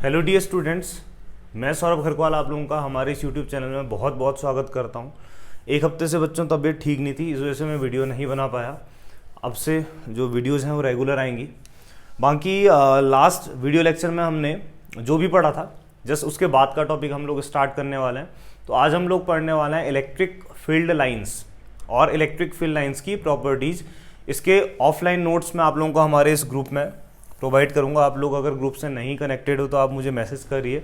Hello dear students, मैं सौरभ खरकवाल आप लोगों का हमारे इस यूट्यूब चैनल में बहुत बहुत स्वागत करता हूं। एक हफ्ते से बच्चों तबीयत ठीक नहीं थी, इस वजह से मैं वीडियो नहीं बना पाया। अब से जो वीडियोज़ हैं वो रेगुलर आएंगी। बाकी लास्ट वीडियो लेक्चर में हमने जो भी पढ़ा था जस्ट उसके बाद का टॉपिक हम लोग स्टार्ट करने वाले हैं। तो आज हम लोग पढ़ने वाले हैं इलेक्ट्रिक फील्ड लाइन्स और इलेक्ट्रिक फील्ड लाइन्स की प्रॉपर्टीज़। इसके ऑफलाइन नोट्स मैं आप लोगों को हमारे इस ग्रुप में प्रोवाइड करूंगा। आप लोग अगर ग्रुप से नहीं कनेक्टेड हो तो आप मुझे मैसेज करिए,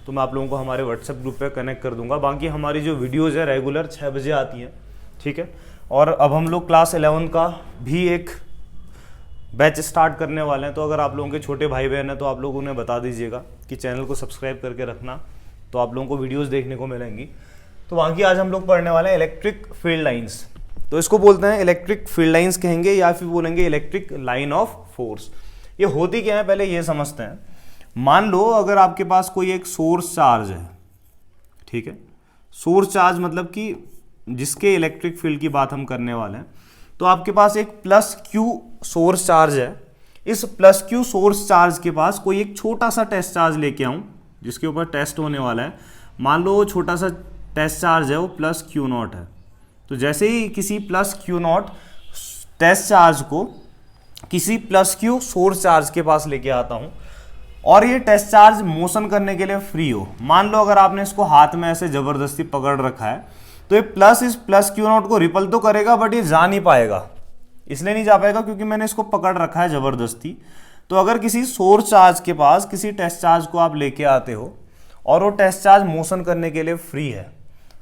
तो मैं आप लोगों को हमारे व्हाट्सएप ग्रुप पे कनेक्ट कर दूंगा। बाकी हमारी जो वीडियोज़ है रेगुलर 6 बजे आती हैं, ठीक है। और अब हम लोग क्लास 11 का भी एक बैच स्टार्ट करने वाले हैं। तो अगर आप लोगों के छोटे भाई बहन हैं तो आप लोग उन्हें बता दीजिएगा कि चैनल को सब्सक्राइब करके रखना, तो आप लोगों को वीडियोज़ देखने को मिलेंगी। तो बाकी आज हम लोग पढ़ने वाले हैं इलेक्ट्रिक फील्ड लाइन्स। तो इसको बोलते हैं इलेक्ट्रिक फील्ड लाइन्स कहेंगे या फिर बोलेंगे इलेक्ट्रिक लाइन ऑफ फोर्स। ये होती क्या है पहले ये समझते हैं। मान लो अगर आपके पास कोई एक सोर्स चार्ज है, ठीक है। सोर्स चार्ज मतलब कि जिसके इलेक्ट्रिक फील्ड की बात हम करने वाले हैं। तो आपके पास एक प्लस क्यू सोर्स चार्ज है। इस प्लस क्यू सोर्स चार्ज के पास कोई एक छोटा सा टेस्ट चार्ज लेके आऊं जिसके ऊपर टेस्ट होने वाला है। मान लो वो छोटा सा टेस्ट चार्ज है वो प्लस क्यू नॉट है। तो जैसे ही किसी plus q naught test charge को किसी प्लस क्यू सोर्स चार्ज के पास लेके आता हूं और ये टेस्ट चार्ज मोशन करने के लिए फ्री हो। मान लो अगर आपने इसको हाथ में ऐसे जबरदस्ती पकड़ रखा है तो ये प्लस इस प्लस क्यू नॉट को रिपल तो करेगा बट ये जा नहीं पाएगा। इसलिए नहीं जा पाएगा क्योंकि मैंने इसको पकड़ रखा है जबरदस्ती। तो अगर किसी सोर्स चार्ज के पास किसी टेस्ट चार्ज को आप लेके आते हो और वो टेस्ट चार्ज मोशन करने के लिए फ्री है,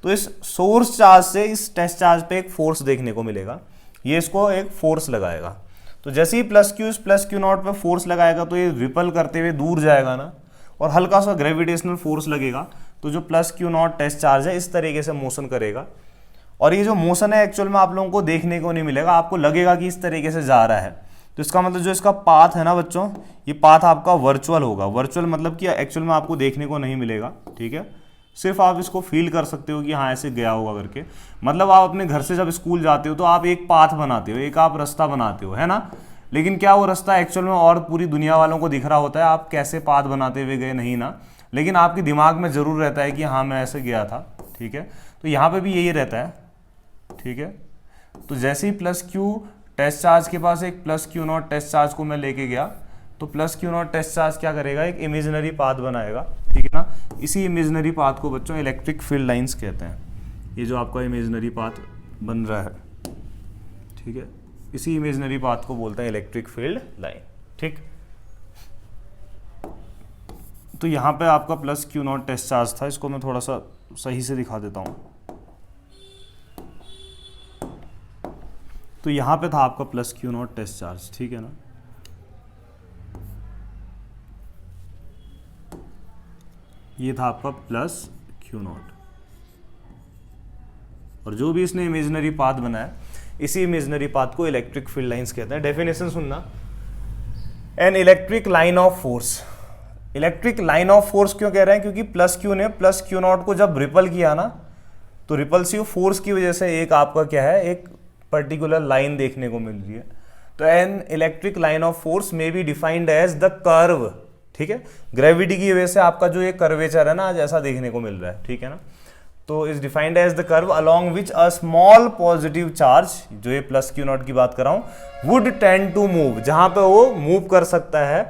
तो इस सोर्स चार्ज से इस टेस्ट चार्ज पे एक फोर्स देखने को मिलेगा। ये इसको एक फोर्स लगाएगा। तो जैसे ही प्लस क्यू नॉट पे फोर्स लगाएगा तो ये रिपल करते हुए दूर जाएगा ना, और हल्का सा ग्रेविटेशनल फोर्स लगेगा। तो जो plus q naught test charge है इस तरीके से मोशन करेगा। और ये जो मोशन है एक्चुअल में आप लोगों को देखने को नहीं मिलेगा, आपको लगेगा कि इस तरीके से जा रहा है। तो इसका मतलब जो इसका पाथ है ना बच्चों, ये पाथ आपका वर्चुअल होगा। वर्चुअल मतलब कि एक्चुअल में आपको देखने को नहीं मिलेगा, ठीक है। सिर्फ आप इसको फील कर सकते हो कि हाँ ऐसे गया होगा करके। मतलब आप अपने घर से जब स्कूल जाते हो तो आप एक पाथ बनाते हो, एक आप रास्ता बनाते हो, है ना। लेकिन क्या वो रास्ता एक्चुअल में और पूरी दुनिया वालों को दिख रहा होता है आप कैसे पाथ बनाते हुए गए? नहीं ना। लेकिन आपके दिमाग में जरूर रहता है कि हाँ मैं ऐसे गया था, ठीक है। तो यहाँ पे भी यही रहता है, ठीक है। तो जैसे ही प्लस क्यू टेस्ट चार्ज के पास एक plus q naught test charge को मैं लेके गया तो plus q naught test charge क्या करेगा? एक इमेजिनरी पाथ बनाएगा, ठीक है ना। इसी इमेजिनरी पाथ को बच्चों इलेक्ट्रिक फील्ड लाइंस कहते हैं। ये जो आपका इमेजिनरी पाथ बन रहा है, ठीक है, इसी इमेजिनरी पाथ को बोलते हैं इलेक्ट्रिक फील्ड लाइन, ठीक। तो यहाँ पे आपका plus q naught test charge था। इसको मैं थोड़ा सा सही से दिखा देता हूँ। तो यहाँ पे था आपका plus q naught test charge, ठीक है ना। ये था आपका प्लस क्यू नॉट, और जो भी इसने इमेजिनरी पाथ बनाया इसी इमेजिनरी पाथ को इलेक्ट्रिक फील्ड लाइंस कहते हैं। डेफिनेशन सुनना, N electric line of force. Electric line of force क्यों कह रहे हैं? क्योंकि प्लस क्यू ने प्लस क्यू नॉट को जब रिपल किया ना, तो रिपल्सिव फोर्स की वजह से एक आपका क्या है, एक पर्टिकुलर लाइन देखने को मिल रही है। तो an electric line of force may be defined as the curve, ठीक है। ग्रेविटी की वजह से आपका जो ये कर्वेचर है ना आज ऐसा देखने को मिल रहा है, ठीक है ना। तो is defined as the curve along which a small positive charge, जो ये प्लस क्यू नॉट की बात कर रहा हूं, वुड टेंड टू मूव, जहां पे वो मूव कर सकता है,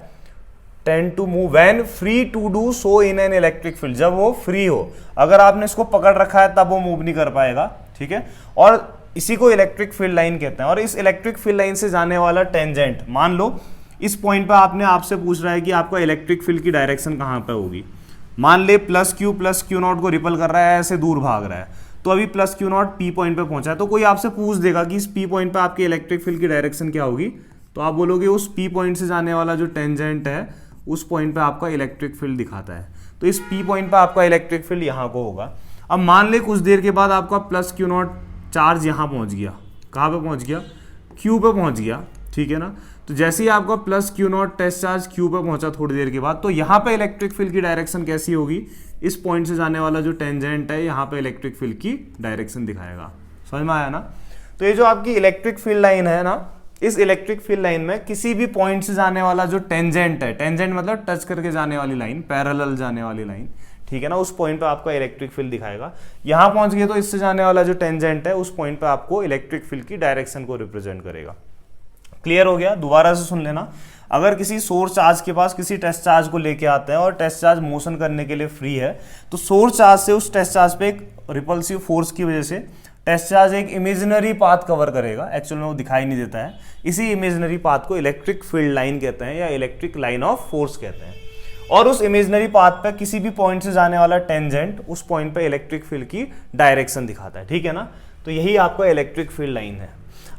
tend to move when free to do so in an electric field, जब वो फ्री हो। अगर आपने इसको पकड़ रखा है तब वो मूव नहीं कर पाएगा, ठीक है। और इसी को इलेक्ट्रिक फील्ड लाइन कहते हैं। और इस इलेक्ट्रिक फील्ड लाइन से जाने वाला टेंजेंट, मान लो इस पॉइंट पे आपने आपसे पूछ रहा है कि आपका इलेक्ट्रिक फील्ड की डायरेक्शन कहां पे होगी। मान ले प्लस क्यू नॉट को रिपल कर रहा है, ऐसे दूर भाग रहा है। तो अभी plus q not P point पे पहुंचा है, तो कोई आपसे पूछ देगा कि इस पी पॉइंट पे आपके इलेक्ट्रिक फील्ड की डायरेक्शन क्या होगी। तो आप बोलोगे उस पी पॉइंट से जाने वाला जो टेंजेंट है उस पॉइंट पे आपका इलेक्ट्रिक फील्ड दिखाता है। तो इस पी पॉइंट पे आपका इलेक्ट्रिक फील्ड यहाँ को होगा। अब मान ले कुछ देर के बाद आपका प्लस क्यू नॉट चार्ज यहाँ पहुँच गया। कहाँ पे पहुँच गया? क्यू पे पहुँच गया, ठीक है ना। तो जैसे ही आपका plus q naught test charge q पे पहुंचा थोड़ी देर के बाद, तो यहाँ पे इलेक्ट्रिक फील्ड की डायरेक्शन कैसी होगी? इस पॉइंट से जाने वाला जो टेंजेंट है यहाँ पे इलेक्ट्रिक फील्ड की डायरेक्शन दिखाएगा। समझ में आया ना। तो ये जो आपकी इलेक्ट्रिक फील्ड लाइन है ना, इस इलेक्ट्रिक फील्ड लाइन में किसी भी पॉइंट से जाने वाला जो टेंजेंट है, टेंजेंट मतलब टच करके जाने वाली लाइन, पैरेलल जाने वाली लाइन, ठीक है ना, उस पॉइंट पे आपका इलेक्ट्रिक फील्ड दिखाएगा। यहां पहुंच गए तो इससे जाने वाला जो टेंजेंट है उस पॉइंट पे आपको इलेक्ट्रिक फील्ड की डायरेक्शन को रिप्रेजेंट करेगा। क्लियर हो गया? दोबारा से सुन लेना। अगर किसी सोर्स चार्ज के पास किसी टेस्ट चार्ज को लेके आते हैं और टेस्ट चार्ज मोशन करने के लिए फ्री है, तो सोर्स चार्ज से उस टेस्ट चार्ज पे एक रिपल्सिव फोर्स की वजह से टेस्ट चार्ज एक इमेजिनरी पाथ कवर करेगा, एक्चुअल में वो दिखाई नहीं देता है। इसी इमेजिनरी पाथ को इलेक्ट्रिक फील्ड लाइन कहते हैं या इलेक्ट्रिक लाइन ऑफ फोर्स कहते हैं। और उस इमेजिनरी पाथ पे किसी भी पॉइंट से जाने वाला टेंजेंट उस पॉइंट पे इलेक्ट्रिक फील्ड की डायरेक्शन दिखाता है, ठीक है ना। तो यही आपका इलेक्ट्रिक फील्ड लाइन है।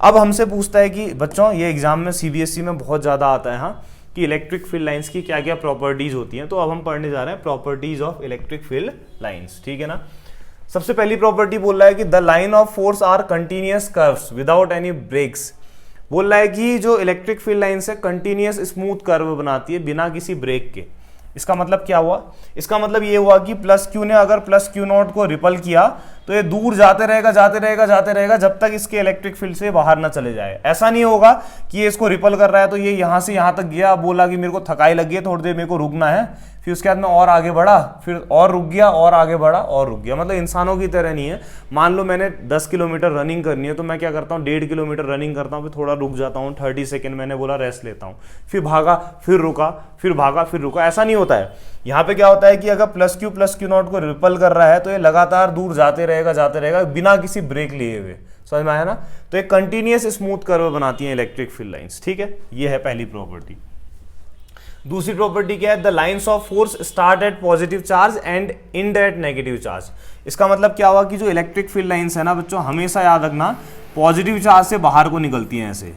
अब हमसे पूछता है कि बच्चों, ये एग्जाम में सीबीएसई में बहुत ज़्यादा आता है हाँ, कि इलेक्ट्रिक फील्ड लाइंस की क्या क्या प्रॉपर्टीज होती हैं। तो अब हम पढ़ने जा रहे हैं properties of electric field lines, ठीक है ना। सबसे पहली प्रॉपर्टी बोल रहा है कि the line of force are continuous curves without any breaks. बोल रहा है कि जो इलेक्ट्रिक फील्ड लाइंस है कंटिन्यूअस स्मूथ कर्व बनाती है बिना किसी ब्रेक के। इसका मतलब क्या हुआ? इसका मतलब ये हुआ कि प्लस क्यू ने अगर प्लस क्यू नॉट को रिपल किया तो ये दूर जाते रहेगा जाते रहेगा जाते रहेगा जब तक इसके इलेक्ट्रिक फील्ड से बाहर ना चले जाए। ऐसा नहीं होगा कि ये इसको रिपल कर रहा है तो ये यहां से यहां तक गया, बोला कि मेरे को थकाई लग गई, थोड़ी देर मेरे को रुकना है, फिर उसके बाद में और आगे बढ़ा, फिर और रुक गया, और आगे बढ़ा और रुक गया। मतलब इंसानों की तरह नहीं है। मान लो मैंने 10 किलोमीटर रनिंग करनी है तो मैं क्या करता हूँ, 1.5 किलोमीटर रनिंग करता हूँ, फिर थोड़ा रुक जाता हूँ, 30 सेकेंड मैंने बोला रेस्ट लेता हूँ, फिर भागा, फिर रुका, फिर भागा, फिर रुका। ऐसा नहीं होता है। यहाँ पे क्या होता है कि अगर प्लस क्यू नॉट को रिपल कर रहा है तो ये लगातार दूर जाते रहेगा बिना किसी ब्रेक लिए हुए। समझ में आया ना? तो एक कंटिन्यूअस स्मूथ कर्व बनाती है इलेक्ट्रिक फील्ड लाइंस, ठीक है। ये है पहली प्रॉपर्टी। दूसरी प्रॉपर्टी क्या है? The lines of force start at positive charge and end at negative charge. इसका मतलब क्या हुआ कि जो इलेक्ट्रिक फील्ड लाइंस है ना बच्चों, हमेशा याद रखना पॉजिटिव चार्ज से बाहर को निकलती हैं। ऐसे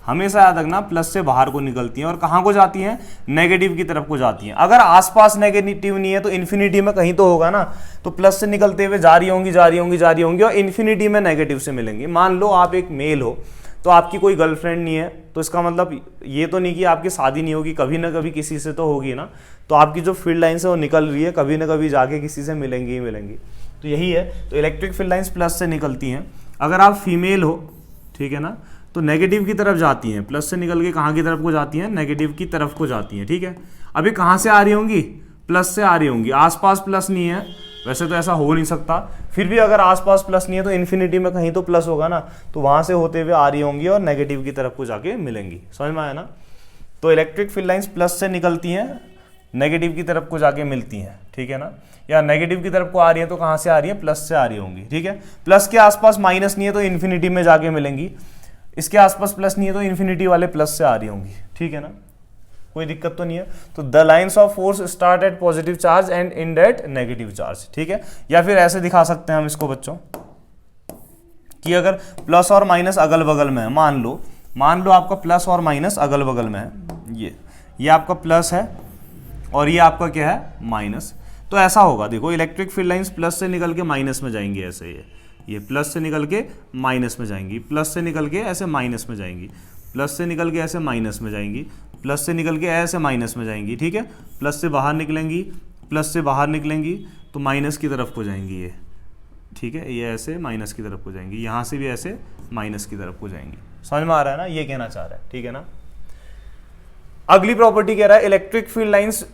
हमेशा याद रखना प्लस से बाहर को निकलती हैं और कहाँ को जाती हैं? नेगेटिव की तरफ को जाती हैं। अगर आसपास नेगेटिव नहीं है तो इन्फिनिटी में कहीं तो होगा ना, तो प्लस से निकलते हुए जा रही होंगी और इन्फिनिटी में नेगेटिव से मिलेंगी। मान लो आप एक मेल हो तो आपकी कोई गर्लफ्रेंड नहीं है, तो इसका मतलब ये तो नहीं कि आपकी शादी नहीं होगी, कभी ना कभी किसी से तो होगी ना। तो आपकी जो फील्ड लाइन्स है वो निकल रही है, कभी ना कभी जाके किसी से मिलेंगी ही मिलेंगी। तो यही है। तो इलेक्ट्रिक फील्ड लाइन्स प्लस से निकलती हैं। अगर आप फीमेल हो, ठीक है ना, तो नेगेटिव की तरफ जाती हैं। प्लस से निकल के कहाँ की तरफ को जाती हैं? नेगेटिव की तरफ को जाती हैं, ठीक है। अभी कहाँ से आ रही होंगी? प्लस से आ रही होंगी। आसपास प्लस नहीं है, वैसे तो ऐसा हो नहीं सकता, फिर भी अगर आसपास प्लस नहीं है तो इन्फिनिटी में कहीं तो प्लस होगा ना, तो वहां से होते हुए आ रही होंगी और नेगेटिव की तरफ को जाके मिलेंगी। समझ में आया ना? तो इलेक्ट्रिक फील्ड लाइंस प्लस से निकलती हैं, नेगेटिव की तरफ को जाके मिलती हैं, ठीक है ना। या नेगेटिव की तरफ को आ रही है तो कहाँ से आ रही है? प्लस से आ रही होंगी, ठीक है। प्लस के आसपास माइनस नहीं है तो इन्फिनिटी में जाके मिलेंगी, इसके आसपास प्लस नहीं है तो इन्फिनिटी वाले प्लस से आ रही होंगी, ठीक है ना। कोई दिक्कत तो नहीं है। तो the lines of force start at positive charge and end at negative charge, ठीक है। या फिर ऐसे दिखा सकते हैं हम इसको बच्चों कि अगर प्लस और माइनस अगल बगल में है, मान लो आपका प्लस और माइनस अगल बगल में है, ये आपका प्लस है और ये आपका क्या है? माइनस। तो ऐसा होगा, देखो इलेक्ट्रिक फील्ड लाइंस प्लस से निकल के माइनस में जाएंगी, ऐसे ये प्लस से निकल के माइनस में जाएंगी, प्लस से निकल के ऐसे माइनस में जाएंगी, प्लस से निकल के ऐसे माइनस में जाएंगी, प्लस से निकल के ऐसे माइनस में जाएंगी, ठीक है। प्लस से बाहर निकलेंगी, प्लस से बाहर निकलेंगी तो माइनस की तरफ को जाएंगी ये, ठीक है। ये ऐसे माइनस की तरफ को जाएंगी, यहाँ से भी ऐसे माइनस की तरफ को जाएंगी। समझ में आ रहा है ना? ये कहना चाह रहा है, ठीक है ना। अगली प्रॉपर्टी कह रहा है electric field lines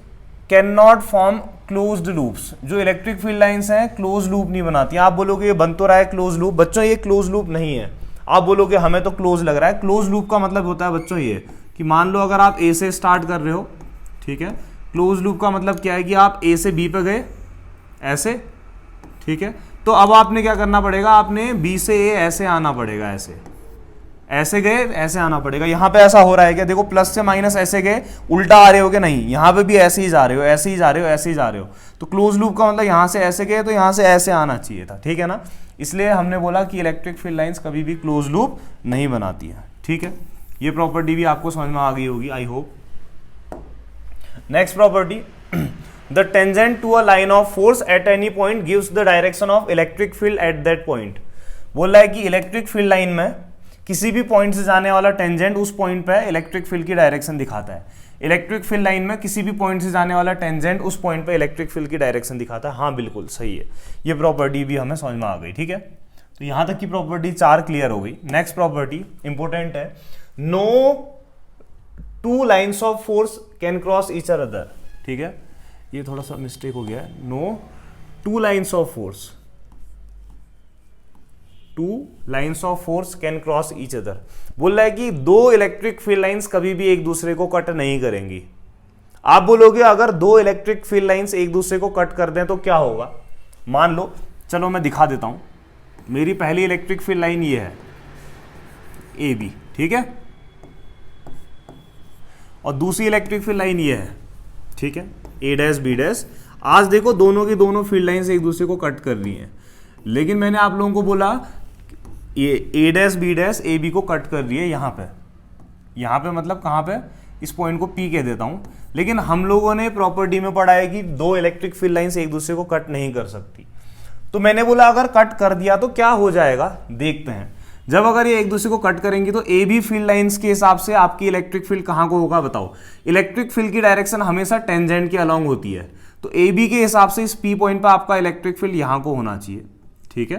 can not form closed loops. जो इलेक्ट्रिक फील्ड लाइंस हैं क्लोज लूप नहीं बनाती। आप बोलोगे ये बन तो रहा है क्लोज लूप, बच्चों ये क्लोज लूप नहीं है। आप बोलोगे हमें तो क्लोज लग रहा है। क्लोज लूप का मतलब होता है बच्चों ये कि मान लो अगर आप ए से स्टार्ट कर रहे हो, ठीक है। क्लोज लूप का मतलब क्या है कि आप ए से बी पे गए ऐसे, ठीक है। तो अब आपने क्या करना पड़ेगा? आपने बी से ए ऐसे आना पड़ेगा, ऐसे गए ऐसे आना पड़ेगा। यहाँ पे ऐसा हो रहा है क्या? देखो प्लस से माइनस ऐसे गए, उल्टा आ रहे हो क्या? नहीं, यहाँ पे भी ऐसे ही जा रहे हो, ऐसे ही जा रहे हो, ऐसे ही जा रहे हो। तो क्लोज लूप का मतलब यहाँ से ऐसे गए तो यहाँ से ऐसे आना चाहिए था, ठीक है ना। इसलिए हमने बोला कि इलेक्ट्रिक फील्ड लाइंस कभी भी क्लोज लूप नहीं बनाती है, ठीक है। ये प्रॉपर्टी भी आपको समझ में आ गई होगी, I hope. Next property, the tangent to a line of force at any point gives the direction of electric field at that point. बोल रहा है कि इलेक्ट्रिक फील्ड लाइन में किसी भी पॉइंट से जाने वाला टेंजेंट उस पॉइंट पे इलेक्ट्रिक फील्ड की डायरेक्शन दिखाता है। इलेक्ट्रिक फील्ड लाइन में किसी भी पॉइंट से जाने वाला टेंजेंट उस पॉइंट पे इलेक्ट्रिक फील्ड की डायरेक्शन दिखाता है। हाँ बिल्कुल सही है, ये प्रॉपर्टी भी हमें समझ में आ गई, ठीक है। तो यहाँ तक की प्रॉपर्टी 4 क्लियर हो गई। नेक्स्ट प्रॉपर्टी इंपॉर्टेंट है, no two lines of force can cross each other, ठीक है, ये थोड़ा सा मिस्टेक हो गया है, no two lines of force, two lines of force can cross each other, बोल रहा है कि दो इलेक्ट्रिक फील्ड लाइंस कभी भी एक दूसरे को कट नहीं करेंगी। आप बोलोगे अगर दो इलेक्ट्रिक फील्ड लाइंस एक दूसरे को कट कर दें तो क्या होगा? मान लो, चलो मैं दिखा देता हूं, मेरी पहली इलेक्ट्रिक फील्ड लाइन ये है ए बी, ठीक है, और दूसरी इलेक्ट्रिक फील्ड लाइन ये है, ठीक है, ए डैश बी डैश। आज देखो दोनों की दोनों फील्ड लाइंस एक दूसरे को कट कर रही हैं, लेकिन मैंने आप लोगों को बोला ये a dash B dash a b को कट कर रही है यहाँ पे मतलब कहाँ पे, इस पॉइंट को पी कह देता हूँ। लेकिन हम लोगों ने प्रॉपर्टी में पढ़ा है कि दो इलेक्ट्रिक फील्ड लाइंस एक दूसरे को कट नहीं कर सकती, तो मैंने बोला अगर कट कर दिया तो क्या हो जाएगा, देखते हैं। जब अगर ये एक दूसरे को कट करेंगी तो ए बी फील्ड लाइंस के हिसाब से आपकी इलेक्ट्रिक फील्ड कहाँ को होगा बताओ? इलेक्ट्रिक फील्ड की डायरेक्शन हमेशा टेंजेंट के अलॉन्ग होती है, तो ए बी के हिसाब से इस पी पॉइंट पर आपका इलेक्ट्रिक फील्ड यहाँ को होना चाहिए, ठीक है,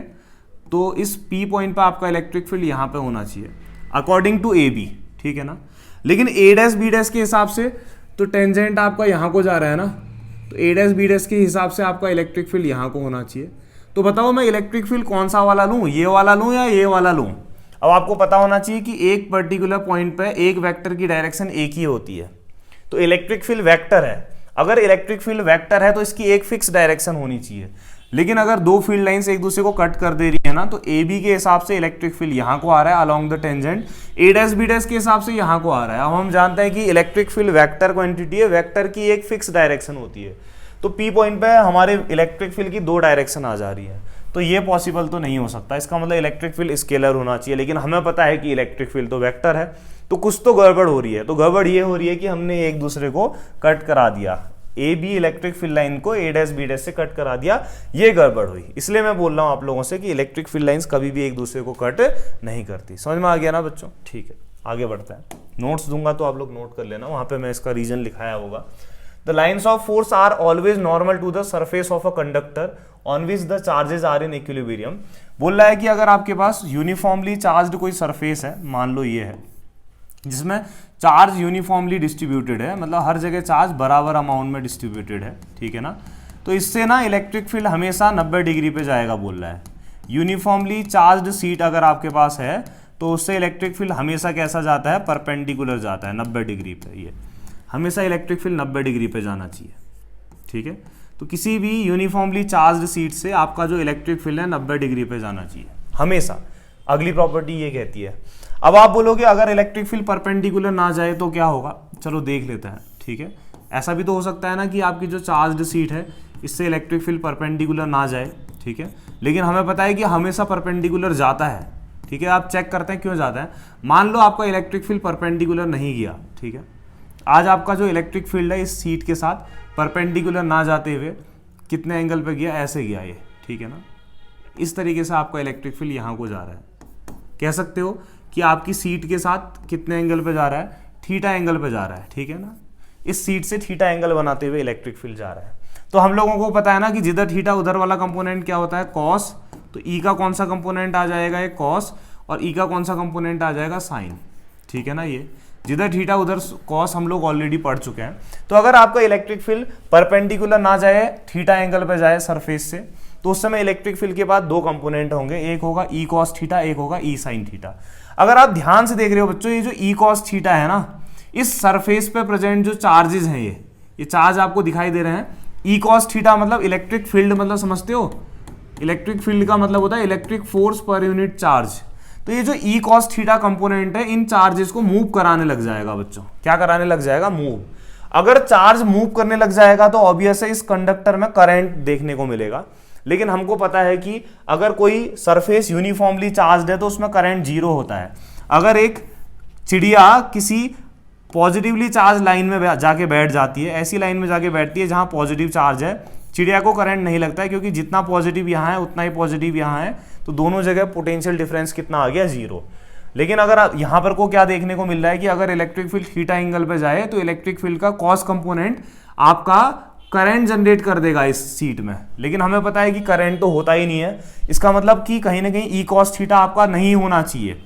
तो इस पी पॉइंट पर आपका इलेक्ट्रिक फील्ड यहाँ पे होना चाहिए अकॉर्डिंग टू ए बी, ठीक है ना। लेकिन ए डैश बी डैश के हिसाब से तो टेंजेंट आपका यहाँ को जा रहा है ना, तो ए डैश बी डैश के हिसाब से आपका इलेक्ट्रिक फील्ड यहाँ को होना चाहिए। तो बताओ मैं इलेक्ट्रिक फील्ड कौन सा वाला लूँ, ये वाला लूँ या ये वाला लूँ? अब आपको पता होना चाहिए कि एक पर्टिकुलर पॉइंट पे एक वेक्टर की डायरेक्शन एक ही होती है, तो इलेक्ट्रिक फील्ड वेक्टर है। अगर इलेक्ट्रिक फील्ड वेक्टर है तो इसकी एक फिक्स डायरेक्शन होनी चाहिए, लेकिन अगर दो फील्ड लाइंस एक दूसरे को कट कर दे रही है ना, तो ए बी के हिसाब से इलेक्ट्रिक फील्ड यहाँ को आ रहा है along the tangent, A dash B dash के हिसाब से यहाँ को आ रहा है। अब हम जानते हैं कि इलेक्ट्रिक फील्ड वेक्टर क्वांटिटी है, वेक्टर की एक फिक्स डायरेक्शन होती है, तो पी पॉइंट पे हमारे इलेक्ट्रिक फील्ड की दो डायरेक्शन आ जा रही है, तो ये पॉसिबल तो नहीं हो सकता। इसका मतलब इलेक्ट्रिक फील्ड स्केलर होना चाहिए, लेकिन हमें पता है कि इलेक्ट्रिक फील्ड तो वेक्टर है, तो कुछ तो गड़बड़ हो रही है। तो गड़बड़ ये हो रही है कि हमने एक दूसरे को कट करा दिया, A B electric field line को ए डैश बी डैश से कट करा दिया, ये गड़बड़ हुई। इसलिए मैं बोल रहा हूँ आप लोगों से कि इलेक्ट्रिक फील्ड लाइंस कभी भी एक दूसरे को कट नहीं करती। समझ में आ गया ना बच्चों? ठीक है, आगे बढ़ते हैं। नोट्स दूंगा तो आप लोग नोट कर लेना, वहां पे मैं इसका रीजन लिखाया होगा। The lines of force are always normal to the surface of a conductor on which the charges are in equilibrium. बोल रहा है कि अगर आपके पास यूनिफॉर्मली चार्ज्ड कोई सरफेस है, मान लो ये है, जिसमें चार्ज यूनिफॉर्मली डिस्ट्रीब्यूटेड है, मतलब हर जगह चार्ज बराबर अमाउंट में डिस्ट्रीब्यूटेड है, ठीक है ना, तो इससे ना इलेक्ट्रिक फील्ड हमेशा 90 डिग्री पे जाएगा। बोल रहा है यूनिफॉर्मली चार्ज्ड सीट अगर आपके पास है तो उससे इलेक्ट्रिक फील्ड हमेशा कैसा जाता है, परपेंडिकुलर जाता है 90 डिग्री पे। ये हमेशा इलेक्ट्रिक फील्ड 90 डिग्री पे जाना चाहिए, ठीक है। तो किसी भी यूनिफॉर्मली चार्ज्ड सीट से आपका जो इलेक्ट्रिक फील्ड है 90 डिग्री पे जाना चाहिए हमेशा। अगली प्रॉपर्टी ये कहती है। अब आप बोलोगे अगर इलेक्ट्रिक फील्ड परपेंडिकुलर ना जाए तो क्या होगा? चलो देख लेते हैं, ठीक है। ऐसा भी तो हो सकता है ना कि आपकी जो चार्ज्ड सीट है इससे इलेक्ट्रिक फील्ड परपेंडिकुलर ना जाए, ठीक है, लेकिन हमें पता है कि हमेशा परपेंडिकुलर जाता है, ठीक है। आप चेक करते हैं क्यों जाता है। मान लो आपका इलेक्ट्रिक फील्ड परपेंडिकुलर नहीं गया, ठीक है, आज आपका जो इलेक्ट्रिक फील्ड है इस सीट के साथ परपेंडिकुलर ना जाते हुए कितने एंगल पे गया, ऐसे गया ये, ठीक है ना। इस तरीके से आपका इलेक्ट्रिक फील्ड यहाँ को जा रहा है। कह सकते हो कि आपकी सीट के साथ कितने एंगल पे जा रहा है, थीटा एंगल पे जा रहा है, ठीक है ना। इस सीट से थीटा एंगल बनाते हुए इलेक्ट्रिक फील्ड जा रहा है। तो हम लोगों को पता है ना कि जिधर थीटा उधर वाला कंपोनेंट क्या होता है, कॉस। तो ई का कौन सा कंपोनेंट आ जाएगा, ये कॉस, और ई का कौन सा कंपोनेंट आ जाएगा, साइन, ठीक है ना। ये जिधर थीटा उधर कॉस हम लोग ऑलरेडी पढ़ चुके हैं। तो अगर आपका इलेक्ट्रिक फील्ड परपेंडिकुलर ना जाए, थीटा एंगल पे जाए सरफेस से, तो उस समय इलेक्ट्रिक फील्ड के बाद दो कंपोनेंट होंगे, एक होगा ई कॉस थीटा, एक होगा ई साइन थीटा। अगर आप ध्यान से देख रहे हो बच्चों, ये जो ई कॉस थीटा है ना, इस सरफेस पे प्रेजेंट जो चार्जेस हैं, ये चार्ज आपको दिखाई दे रहे हैं। ई कॉस थीटा मतलब इलेक्ट्रिक फील्ड, मतलब समझते हो, इलेक्ट्रिक फील्ड का मतलब होता है electric force per unit charge. तो ये जो ई कॉस थीटा कंपोनेंट है, इन चार्जेस को मूव कराने लग जाएगा बच्चों। क्या कराने लग जाएगा? मूव। अगर चार्ज मूव करने लग जाएगा तो ऑब्वियस है इस कंडक्टर में करंट देखने को मिलेगा। लेकिन हमको पता है कि अगर कोई सरफेस यूनिफॉर्मली चार्ज्ड है तो उसमें करंट जीरो होता है। अगर एक चिड़िया किसी पॉजिटिवली चार्ज लाइन में जाके बैठ जाती है, ऐसी लाइन में जाके बैठती है जहां पॉजिटिव चार्ज है, चिड़िया को करंट नहीं लगता है, क्योंकि जितना पॉजिटिव यहाँ है उतना ही पॉजिटिव यहाँ है, तो दोनों जगह पोटेंशियल डिफरेंस कितना आ गया, जीरो। लेकिन अगर यहाँ पर को क्या देखने को मिल रहा है कि अगर इलेक्ट्रिक फील्ड थीटा एंगल पे जाए तो इलेक्ट्रिक फील्ड का कॉस कंपोनेंट आपका करंट जनरेट कर देगा इस सीट में। लेकिन हमें पता है कि करंट तो होता ही नहीं है। इसका मतलब कि कहीं ना कहीं ई कॉस थीटा आपका नहीं होना चाहिए।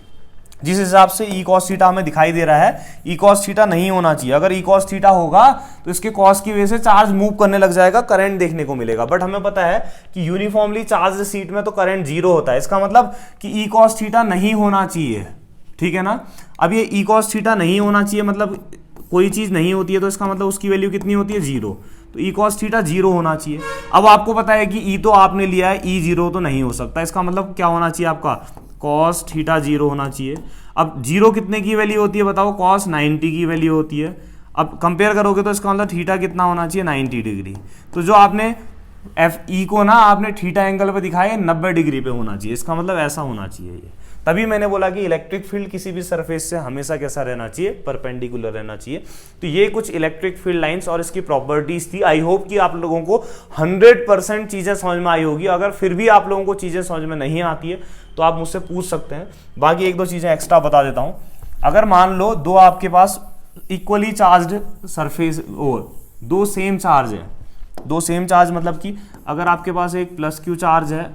जिस हिसाब से ई कॉस थीटा हमें दिखाई दे रहा है, ई कॉस थीटा नहीं होना चाहिए। अगर ई कॉस थीटा होगा तो इसके कॉस की वजह से चार्ज मूव करने लग जाएगा, करंट देखने को मिलेगा। बट हमें पता है कि यूनिफॉर्मली चार्ज सीट में तो करंट जीरो होता है, इसका मतलब कि ई कॉस थीटा नहीं होना चाहिए, ठीक है ना। अब ये ई कॉस थीटा नहीं होना चाहिए, मतलब कोई चीज नहीं होती है तो इसका मतलब उसकी वैल्यू कितनी होती है, जीरो। तो ई कॉस थीटा जीरो होना चाहिए। अब आपको पता है कि ई तो आपने लिया है, ई जीरो तो नहीं हो सकता, इसका मतलब क्या होना चाहिए आपका, कॉस थीटा जीरो होना चाहिए। अब जीरो कितने की वैल्यू होती है बताओ, कॉस 90 की वैल्यू होती है। अब कंपेयर करोगे तो इसका मतलब थीटा कितना होना चाहिए, 90 डिग्री। तो जो आपने एफ ई को ना आपने थीटा एंगल पे दिखाया 90 डिग्री पे होना चाहिए, इसका मतलब ऐसा होना चाहिए ये। तभी मैंने बोला कि इलेक्ट्रिक फील्ड किसी भी सरफेस से हमेशा कैसा रहना चाहिए, परपेंडिकुलर रहना चाहिए। तो ये कुछ इलेक्ट्रिक फील्ड लाइंस और इसकी प्रॉपर्टीज थी। आई होप कि आप लोगों को 100% चीजें समझ में आई होगी। अगर फिर भी आप लोगों को चीजें समझ में नहीं आती है तो आप मुझसे पूछ सकते हैं। बाकी एक दो चीजें एक्स्ट्रा बता देता हूं। अगर मान लो दो आपके पास इक्वली चार्ज्ड सरफेस और दो सेम चार्ज है, दो सेम चार्ज मतलब कि अगर आपके पास एक प्लस क्यू चार्ज है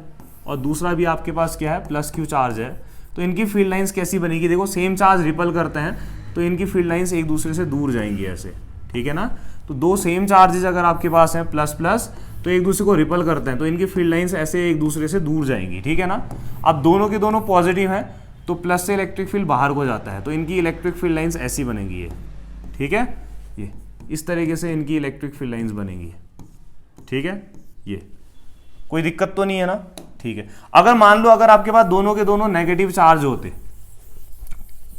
और दूसरा भी आपके पास क्या है, प्लस क्यू चार्ज है, तो इनकी फील्ड लाइंस कैसी बनेगी, देखो सेम चार्ज रिपल करते हैं तो इनकी फील्ड लाइंस एक दूसरे से दूर जाएंगी ऐसे, ठीक है ना। तो दो सेम चार्जेस अगर आपके पास हैं प्लस प्लस तो एक दूसरे को रिपल करते हैं तो इनकी फील्ड लाइंस ऐसे एक दूसरे से दूर जाएंगी, ठीक है ना। अब दोनों के दोनों पॉजिटिव हैं तो प्लस से इलेक्ट्रिक फील्ड बाहर को जाता है तो इनकी इलेक्ट्रिक फील्ड लाइंस ऐसी बनेगी ये, ठीक है। ये इस तरीके से इनकी इलेक्ट्रिक फील्ड लाइंस बनेगी, ठीक है। ये कोई दिक्कत तो नहीं है ना, ठीक है। अगर मान लो अगर आपके पास दोनों के दोनों नेगेटिव चार्ज होते,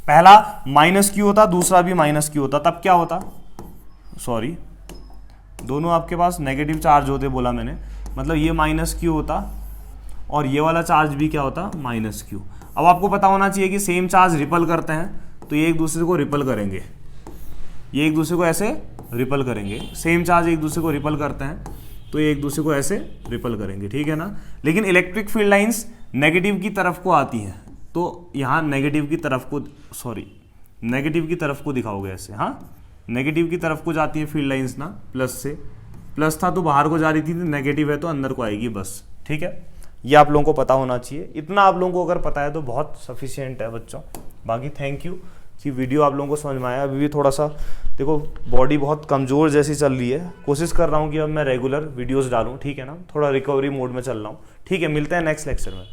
पहला माइनस क्यू होता दूसरा भी माइनस क्यू होता, तब क्या होता, सॉरी दोनों आपके पास नेगेटिव चार्ज होते बोला मैंने, मतलब ये माइनस क्यू होता और ये वाला चार्ज भी क्या होता, माइनस क्यू। अब आपको पता होना चाहिए कि सेम चार्ज रिपल करते हैं तो ये एक दूसरे को रिपल करेंगे, ये एक दूसरे को ऐसे रिपल करेंगे। सेम चार्ज एक दूसरे को रिपल करते हैं तो ये एक दूसरे को ऐसे रिपल करेंगे, ठीक है ना। लेकिन इलेक्ट्रिक फील्ड लाइंस नेगेटिव की तरफ को आती हैं तो यहाँ नेगेटिव की तरफ को, सॉरी नेगेटिव की तरफ को दिखाओगे ऐसे, हाँ नेगेटिव की तरफ को जाती है फील्ड लाइंस ना, प्लस से, प्लस था तो बाहर को जा रही थी, नेगेटिव है तो अंदर को आएगी बस, ठीक है। ये आप लोगों को पता होना चाहिए, इतना आप लोगों को अगर पता है तो बहुत सफिशियंट है बच्चों। बाकी थैंक यू कि वीडियो आप लोगों को समझ में आया। अभी भी थोड़ा सा देखो बॉडी बहुत कमज़ोर जैसी चल रही है, कोशिश कर रहा हूँ कि अब मैं रेगुलर वीडियोस डालूँ, ठीक है ना। थोड़ा रिकवरी मोड में चल रहा हूँ, ठीक है। मिलते हैं नेक्स्ट लेक्चर में।